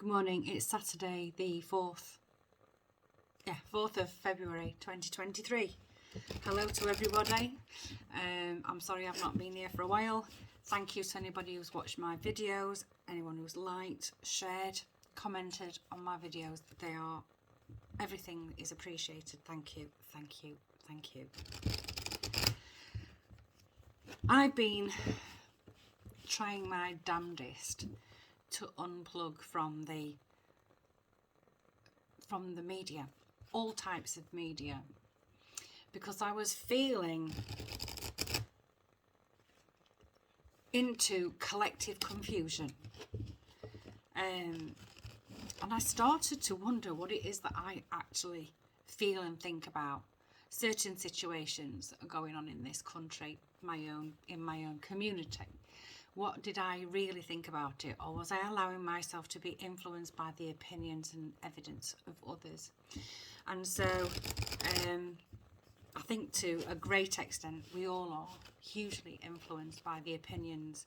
Good morning, it's Saturday the 4th of February 2023. Hello to everybody. I'm sorry I've not been here for a while. Thank you to anybody who's watched my videos, anyone who's liked, shared, commented on my videos. Everything is appreciated. Thank you, thank you, thank you. I've been trying my damnedest to unplug from the media, all types of media, because I was feeling into collective confusion, and I started to wonder what it is that I actually feel and think about certain situations that are going on in this country, in my own community. What did I really think about it, or was I allowing myself to be influenced by the opinions and evidence of others? And so I think to a great extent we all are hugely influenced by the opinions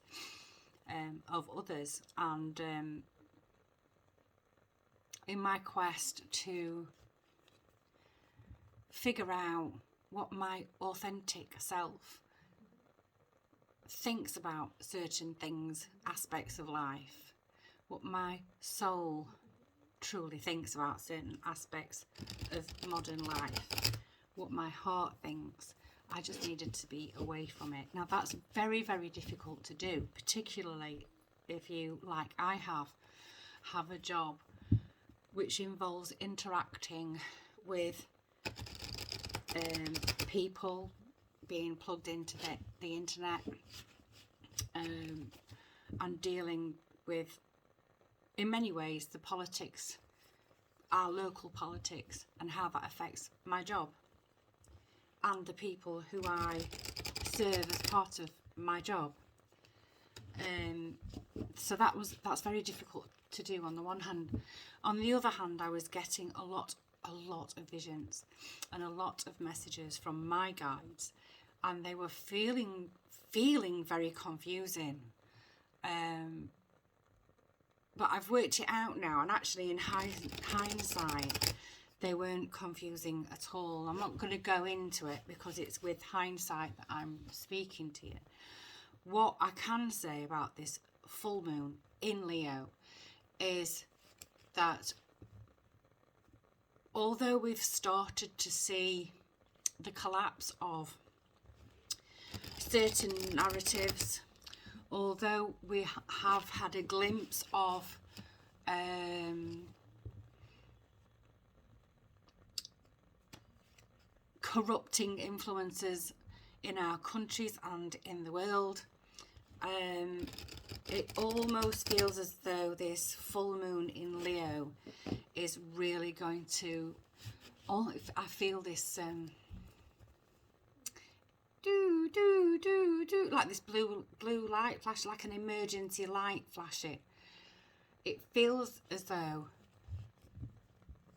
of others, and in my quest to figure out what my authentic self thinks about certain things, aspects of life, what my soul truly thinks about certain aspects of modern life, what my heart thinks, I just needed to be away from it. Now that's very, very difficult to do, particularly if you, like I have a job which involves interacting with people, being plugged into the internet, and dealing with, in many ways, the politics, our local politics, and how that affects my job and the people who I serve as part of my job. So that's very difficult to do on the one hand. On the other hand, I was getting a lot of visions and a lot of messages from my guides, and they were feeling very confusing. But I've worked it out now, and actually in hindsight they weren't confusing at all. I'm not going to go into it because it's with hindsight that I'm speaking to you. What I can say about this full moon in Leo is that although we've started to see the collapse of certain narratives, although we have had a glimpse of corrupting influences in our countries and in the world, it almost feels as though this full moon in Leo is really going to, I feel this like this blue light flash, like an emergency light flash. It feels as though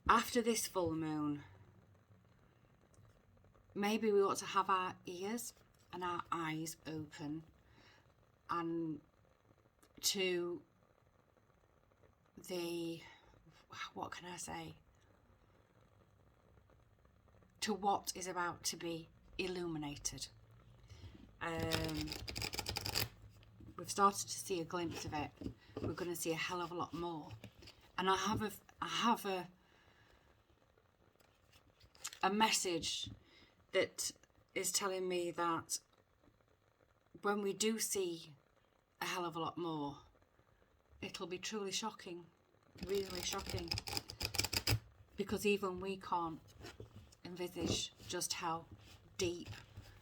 after this full moon, maybe we ought to have our ears and our eyes open, and to what can I say, to what is about to be illuminated. We've started to see a glimpse of it. We're going to see a hell of a lot more, and I have a message that is telling me that when we do see a hell of a lot more, it'll be truly shocking, really shocking, because even we can't envisage just how deep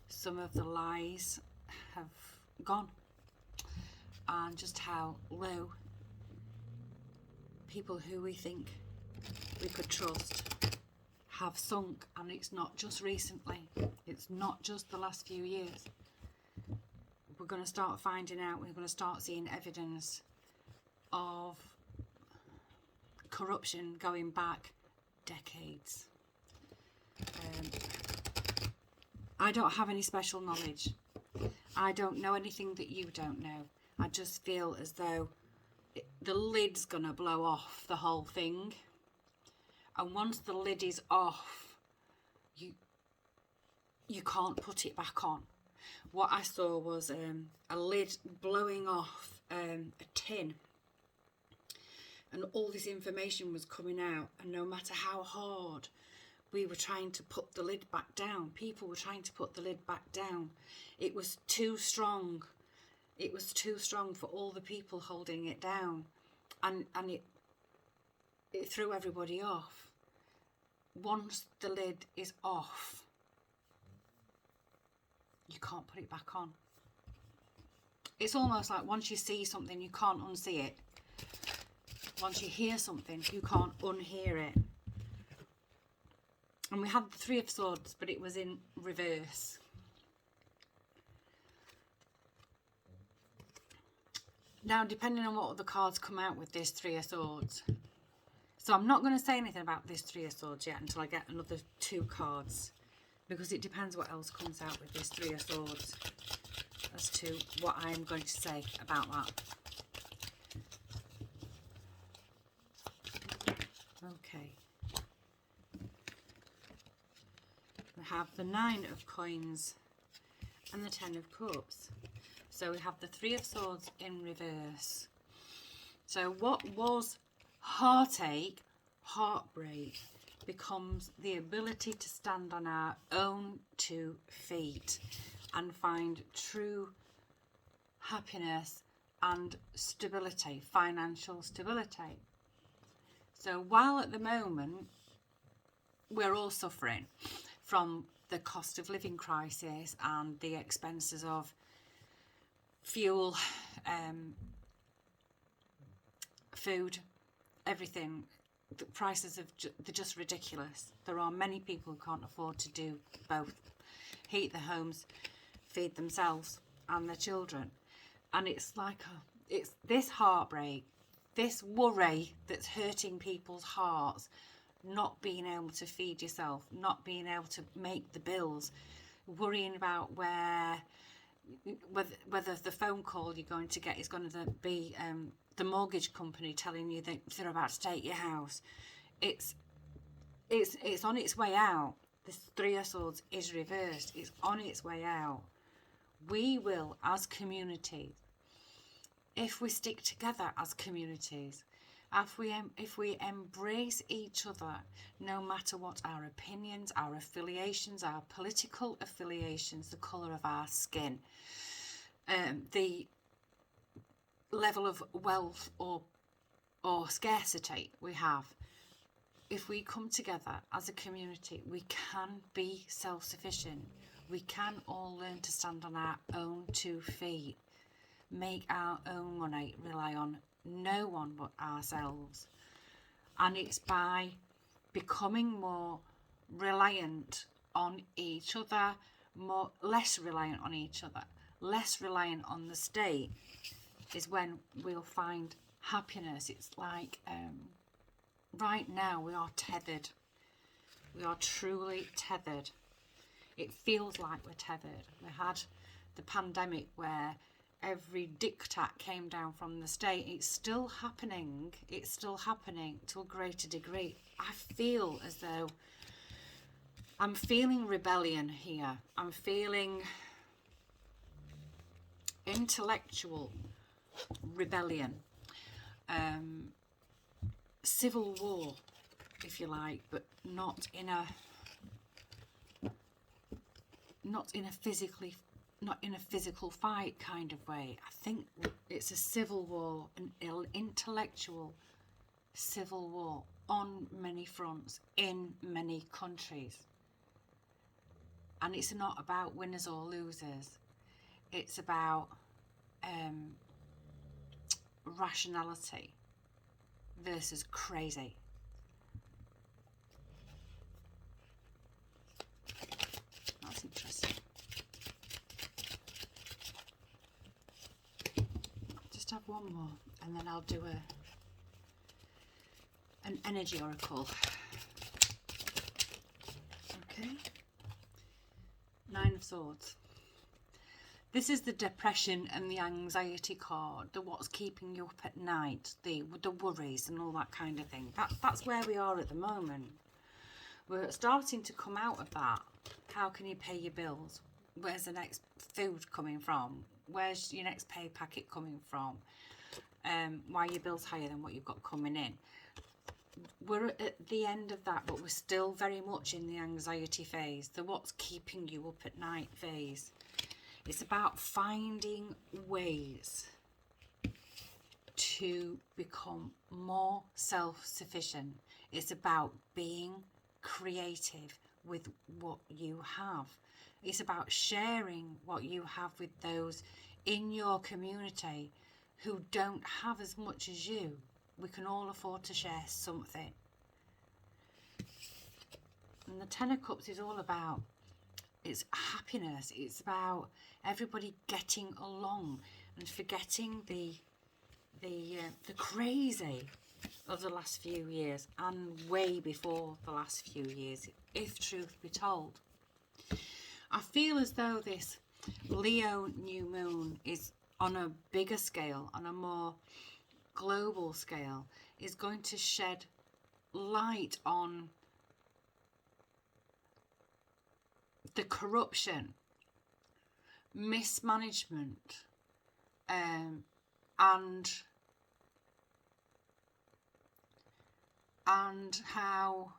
some of the lies have gone, and just how low people who we think we could trust have sunk. And it's not just recently, it's not just the last few years. We're going to start finding out, we're going to start seeing evidence of corruption going back decades. I don't have any special knowledge. I don't know anything that you don't know. I just feel as though the lid's gonna blow off the whole thing, and once the lid is off, you can't put it back on. What I saw was a lid blowing off a tin, and all this information was coming out, and no matter how hard we were trying to put the lid back down, people were trying to put the lid back down, it was too strong. It was too strong for all the people holding it down, and it threw everybody off. Once the lid is off, you can't put it back on. It's almost like once you see something, you can't unsee it. Once you hear something, you can't unhear it. And we had the Three of Swords, but it was in reverse. Now, depending on what other cards come out with this Three of Swords. So I'm not going to say anything about this Three of Swords yet until I get another 2 cards. Because it depends what else comes out with this Three of Swords as to what I am going to say about that. Okay. We have the 9 of Coins and the 10 of Cups. So we have the Three of Swords in reverse. So what was heartache, heartbreak, becomes the ability to stand on our own 2 feet and find true happiness and stability, financial stability. So while at the moment we're all suffering from the cost of living crisis and the expenses of fuel, food, everything, the prices they're just ridiculous. There are many people who can't afford to do both, heat their homes, feed themselves and their children, and it's like it's this heartbreak, this worry that's hurting people's hearts, not being able to feed yourself, not being able to make the bills, worrying about whether the phone call you're going to get is going to be the mortgage company telling you that they're about to take your house. It's on its way out. This Three of Swords is reversed. It's on its way out. We will, as communities, if we stick together as communities, if we embrace each other, no matter what our opinions, our affiliations, our political affiliations, the colour of our skin, the level of wealth or scarcity we have, if we come together as a community, we can be self-sufficient. We can all learn to stand on our own 2 feet, make our own money, rely on no one but ourselves. And it's by becoming more reliant on each other, less reliant on each other, less reliant on the state, is when we'll find happiness. It's like right now we are tethered. We are truly tethered. It feels like we're tethered. We had the pandemic where every diktat came down from the state. It's still happening. It's still happening to a greater degree. I feel as though I'm feeling rebellion here. I'm feeling intellectual rebellion, civil war, if you like, but not in a physical fight kind of way. I think it's a civil war, an intellectual civil war on many fronts in many countries. And it's not about winners or losers. It's about rationality versus crazy. That's interesting. Just have one more and then I'll do an energy oracle. Okay. 9 of Swords. This is the depression and the anxiety card, the what's keeping you up at night, the worries and all that kind of thing. That's where we are at the moment. We're starting to come out of that. How can you pay your bills? Where's the next food coming from? Where's your next pay packet coming from? Why are your bills higher than what you've got coming in? We're at the end of that, but we're still very much in the anxiety phase, the what's keeping you up at night phase. It's about finding ways to become more self-sufficient. It's about being creative with what you have. It's about sharing what you have with those in your community who don't have as much as you. We can all afford to share something. And the Ten of Cups is all about, it's happiness. It's about everybody getting along and forgetting the crazy of the last few years and way before the last few years, if truth be told. I feel as though this Leo new moon is on a bigger scale, on a more global scale, is going to shed light on the corruption, mismanagement, and how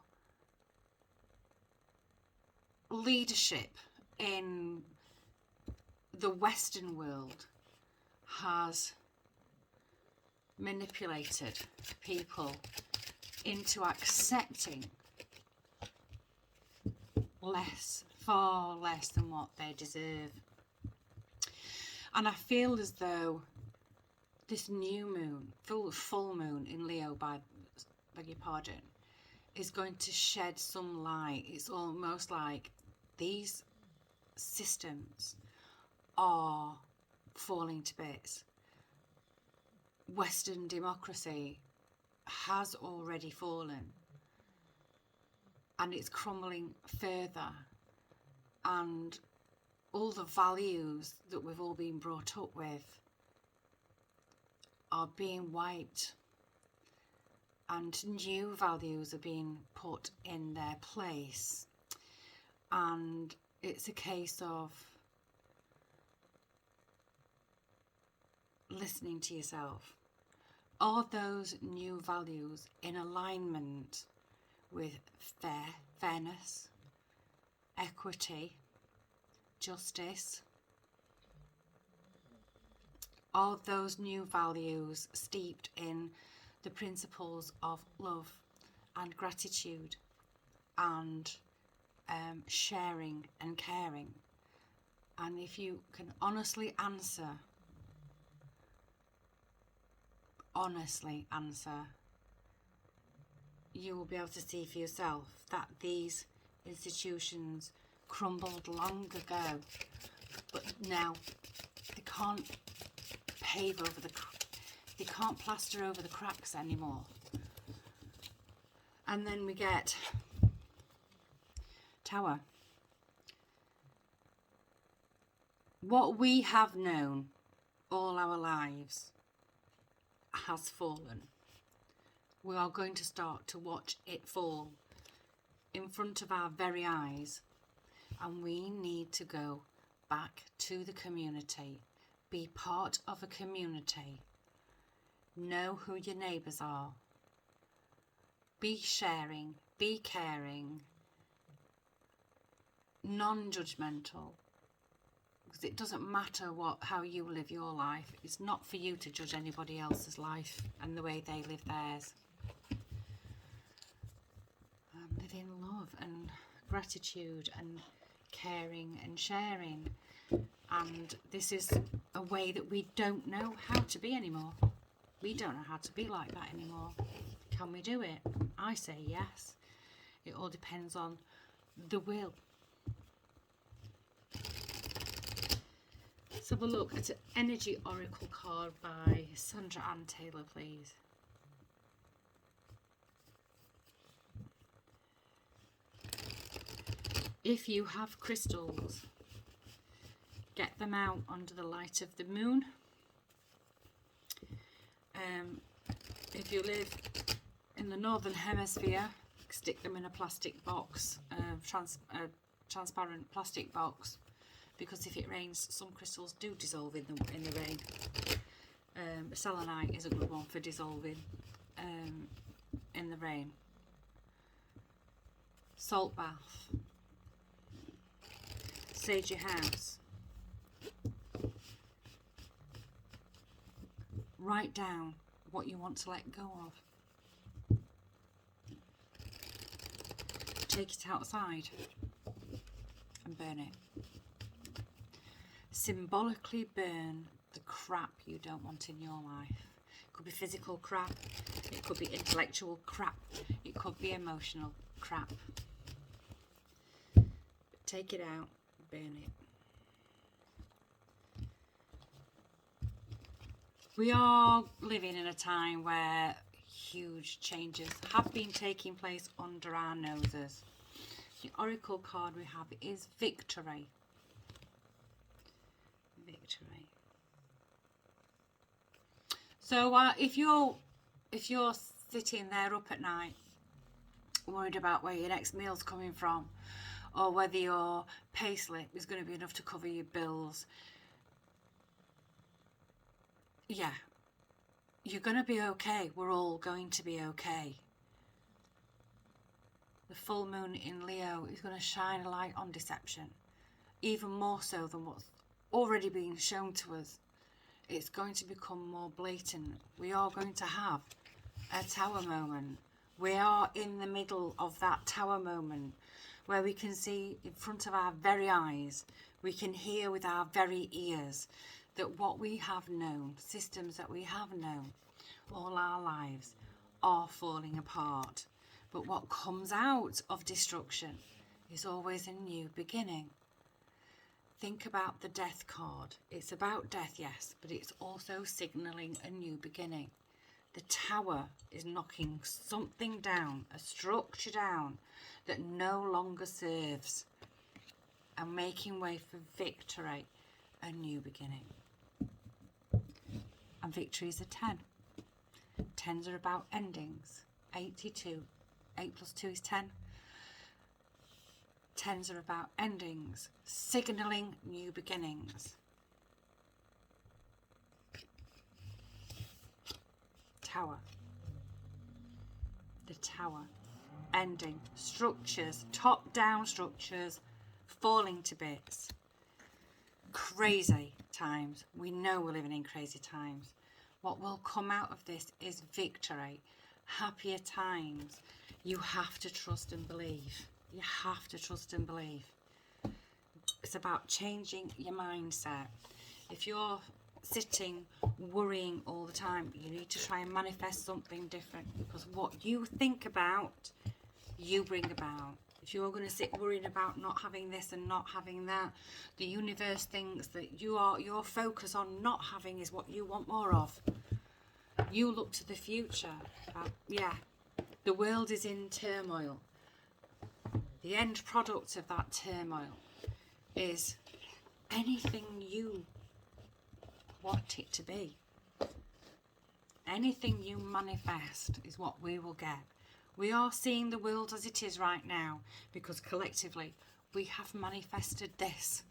leadership in the Western world has manipulated people into accepting less, far less than what they deserve. And I feel as though this new moon, full moon in Leo, beg your pardon, is going to shed some light. It's almost like these systems are falling to bits. Western democracy has already fallen and it's crumbling further, and all the values that we've all been brought up with are being wiped, and new values are being put in their place. And it's a case of listening to yourself. Are those new values in alignment with fairness, equity, justice? Are those new values steeped in the principles of love and gratitude and sharing and caring? And if you can honestly answer, you will be able to see for yourself that these institutions crumbled long ago, but now they can't they can't plaster over the cracks anymore. And then we get Tower. What we have known all our lives has fallen. We are going to start to watch it fall in front of our very eyes, and we need to go back to the community, be part of a community, know who your neighbours are, be sharing, be caring, non-judgmental, because it doesn't matter how you live your life. It's not for you to judge anybody else's life and the way they live theirs. Live in love and gratitude and caring and sharing. And this is a way that we don't know how to be anymore. We don't know how to be like that anymore. Can we do it? I say yes. It all depends on the will. Let's have a look at an energy oracle card by Sandra Ann Taylor, please. If you have crystals, get them out under the light of the moon. If you live in the northern hemisphere, stick them in a plastic box, transparent plastic box, because if it rains, some crystals do dissolve in the rain. Selenite is a good one for dissolving in the rain. Salt bath. Sage your house. Write down what you want to let go of. Take it outside and burn it. Symbolically burn the crap you don't want in your life. It could be physical crap, it could be intellectual crap, it could be emotional crap. Take it out, burn it. We are living in a time where huge changes have been taking place under our noses. The oracle card we have is victory. Victory. So if you're sitting there up at night worried about where your next meal's coming from, or whether your pay slip is going to be enough to cover your bills, yeah, you're going to be okay. We're all going to be okay. The full moon in Leo is going to shine a light on deception, even more so than what's already being shown to us. It's going to become more blatant. We are going to have a tower moment. We are in the middle of that tower moment where we can see in front of our very eyes, we can hear with our very ears that what we have known, systems that we have known all our lives, are falling apart. But what comes out of destruction is always a new beginning. Think about the death card. It's about death, yes, but it's also signalling a new beginning. The tower is knocking something down, a structure down that no longer serves, and making way for victory, a new beginning. And victory is a 10. 10s are about endings. 82. 8 plus 2 is 10. 10s are about endings, signalling new beginnings. Tower. The tower. Ending. Structures. Top-down structures falling to bits. Crazy times. We know we're living in crazy times. What will come out of this is victory. Happier times. You have to trust and believe. You have to trust and believe. It's about changing your mindset. If you're sitting worrying all the time, you need to try and manifest something different, because what you think about, you bring about. If you're going to sit worrying about not having this and not having that, the universe thinks that your focus on not having is what you want more of. You look to the future. The world is in turmoil. The end product of that turmoil is anything you want it to be. Anything you manifest is what we will get. We are seeing the world as it is right now because collectively we have manifested this.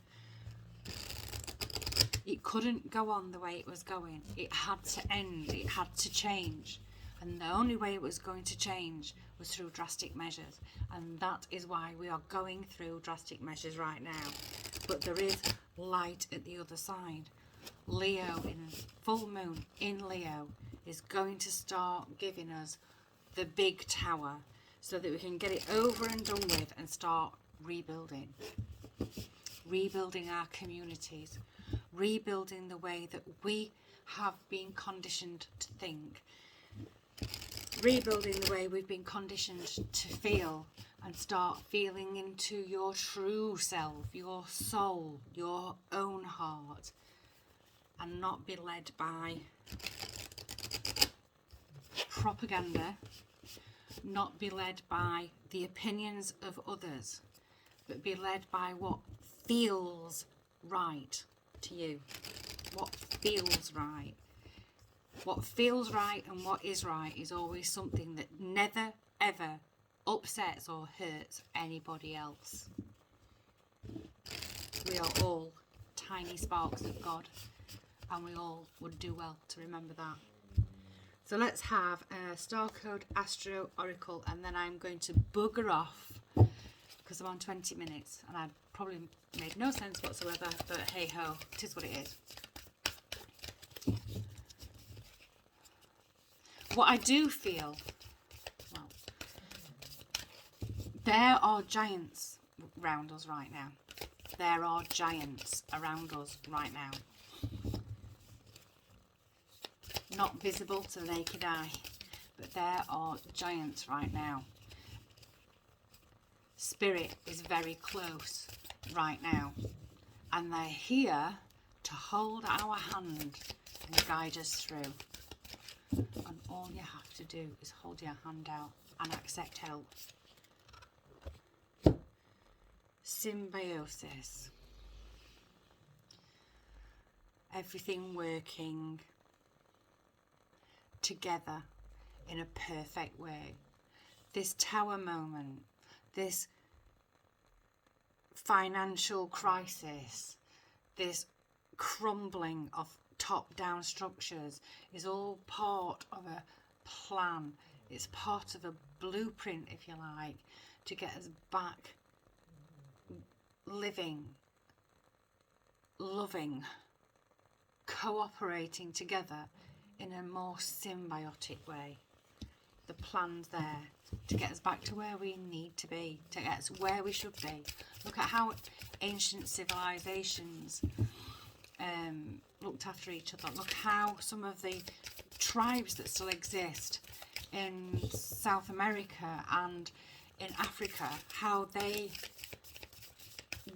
It couldn't go on the way it was going. It had to end. It had to change. And the only way it was going to change was through drastic measures. And that is why we are going through drastic measures right now. But there is light at the other side. Leo, in full moon in Leo, is going to start giving us the big tower so that we can get it over and done with and start rebuilding. Rebuilding our communities. Rebuilding the way that we have been conditioned to think. Rebuilding the way we've been conditioned to feel, and start feeling into your true self, your soul, your own heart, and not be led by propaganda, not be led by the opinions of others, but be led by what feels right. to you. What feels right. What feels right and what is right is always something that never, ever upsets or hurts anybody else. We are all tiny sparks of God, and we all would do well to remember that. So let's have a Star Code Astro Oracle, and then I'm going to bugger off because I'm on 20 minutes and I probably made no sense whatsoever, but hey ho, it is what it is. What I do feel, well, there are giants around us right now. There are giants around us right now. Not visible to the naked eye, but there are giants right now. Spirit is very close right now, and they're here to hold our hand and guide us through. And all you have to do is hold your hand out and accept help. Symbiosis. Everything working together in a perfect way. This tower moment, this financial crisis, this crumbling of top-down structures is all part of a plan. It's part of a blueprint, if you like, to get us back living, loving, cooperating together in a more symbiotic way. The plan's there to get us back to where we need to be, to get us where we should be. Look at how ancient civilizations looked after each other. Look how some of the tribes that still exist in South America and in Africa, how they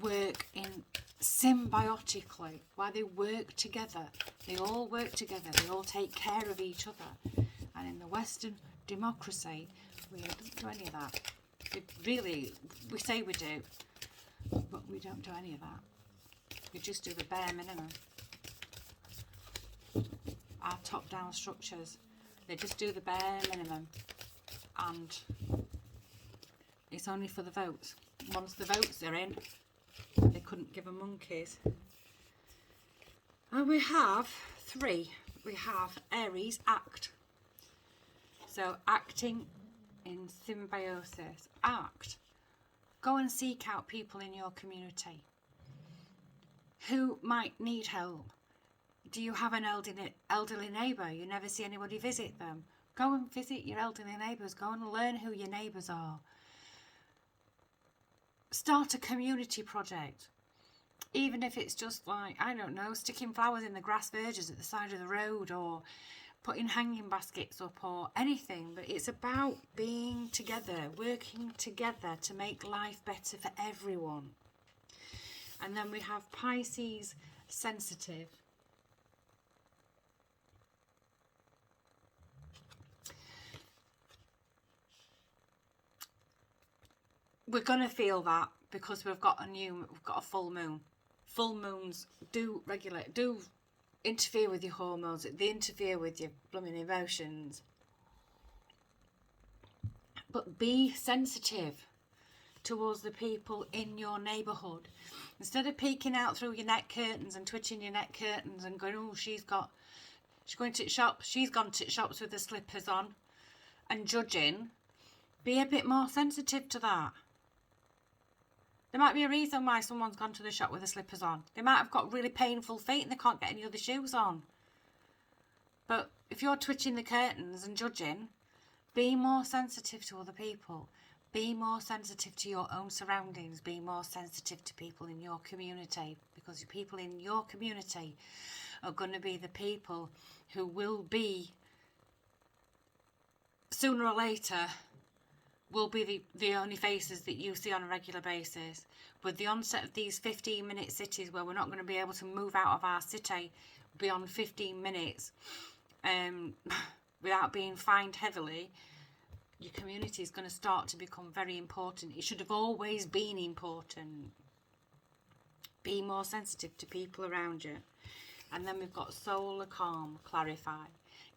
work in symbiotically, why they work together. They all work together, they all take care of each other. And in the Western democracy, we don't do any of that. We say we do, but we don't do any of that. We just do the bare minimum. Our top-down structures, they just do the bare minimum, and it's only for the votes. Once the votes are in, they couldn't give a monkeys. And we have 3. We have Aries, act. So acting in symbiosis. Act. Go and seek out people in your community who might need help. Do you have an elderly neighbour? You never see anybody visit them. Go and visit your elderly neighbours. Go and learn who your neighbours are. Start a community project. Even if it's just like, I don't know, sticking flowers in the grass verges at the side of the road, or putting hanging baskets up, or anything. But it's about being together, working together to make life better for everyone. And then we have Pisces, sensitive. We're going to feel that because we've got a full moon. Full moons do interfere with your hormones. They interfere with your blooming emotions. But be sensitive towards the people in your neighbourhood. Instead of peeking out through your neck curtains and twitching your neck curtains and going, oh, she's gone to shops with her slippers on, and judging, be a bit more sensitive to that. There might be a reason why someone's gone to the shop with their slippers on. They might have got really painful feet and they can't get any other shoes on. But if you're twitching the curtains and judging, be more sensitive to other people. Be more sensitive to your own surroundings. Be more sensitive to people in your community, because the people in your community are going to be the people who will be, sooner or later, will be the only faces that you see on a regular basis. With the onset of these 15-minute cities, where we're not going to be able to move out of our city beyond 15 minutes without being fined heavily, your community is going to start to become very important. It should have always been important. Be more sensitive to people around you. And then we've got solar calm, clarify.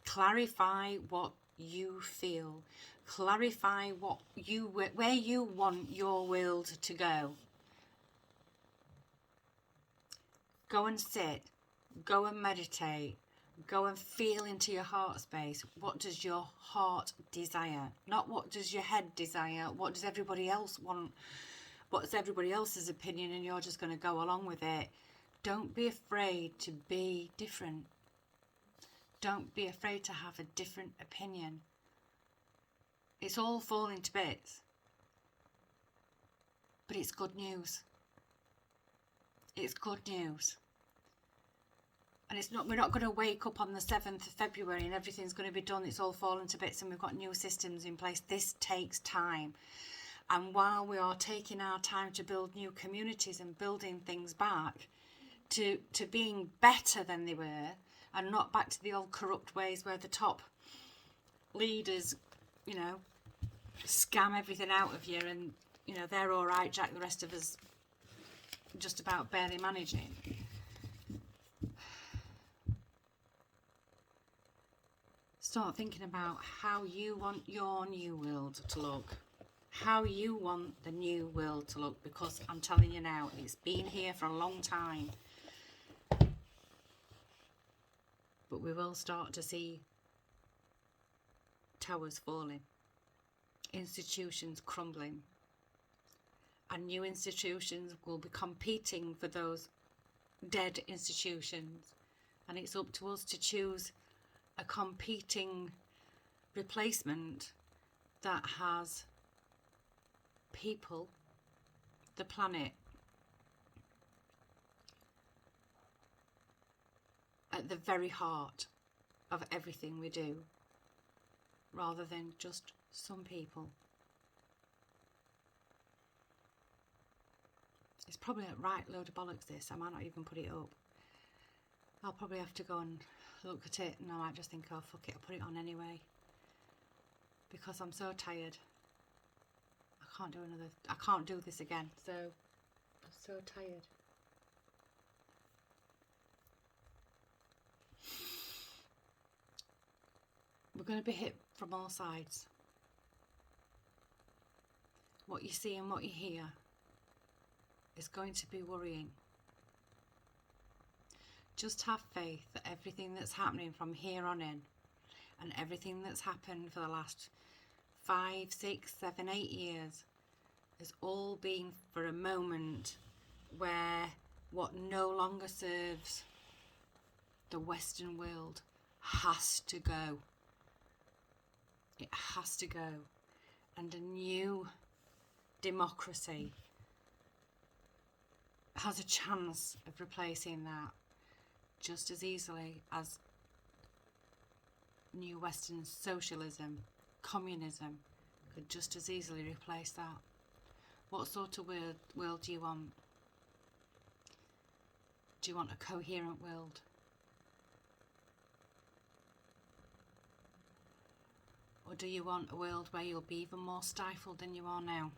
Clarify what you feel. Clarify where you want your world to go. Go and sit. Go and meditate. Go and feel into your heart space. What does your heart desire? Not what does your head desire. What does everybody else want? What's everybody else's opinion and you're just going to go along with it? Don't be afraid to be different. Don't be afraid to have a different opinion. It's all falling to bits. But it's good news. It's good news. And we're not going to wake up on the 7th of February and everything's going to be done. It's all fallen to bits and we've got new systems in place. This takes time. And while we are taking our time to build new communities and building things back to being better than they were, and not back to the old corrupt ways where the top leaders, you know, scam everything out of you and, you know, they're all right, Jack, the rest of us just about barely managing. Start thinking about how you want your new world to look. How you want the new world to look, because I'm telling you now, it's been here for a long time. But we will start to see towers falling, institutions crumbling, and new institutions will be competing for those dead institutions. And it's up to us to choose a competing replacement that has people, the planet, at the very heart of everything we do, rather than just some people. It's probably a right load of bollocks this. I might not even put it up. I'll probably have to go and look at it and I might just think, oh fuck it, I'll put it on anyway. Because I'm so tired. I can't do this again. So, I'm so tired. We're going to be hit from all sides. What you see and what you hear is going to be worrying. Just have faith that everything that's happening from here on in, and everything that's happened for the last 5, 6, 7, 8 years has all been for a moment where what no longer serves the Western world has to go. It has to go. And a new democracy has a chance of replacing that just as easily as new Western socialism, communism could just as easily replace that. What sort of world do you want? Do you want a coherent world? Or do you want a world where you'll be even more stifled than you are now?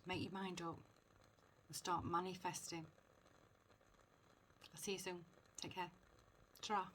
Make your mind up and start manifesting. I'll see you soon. Take care. Ta-ra.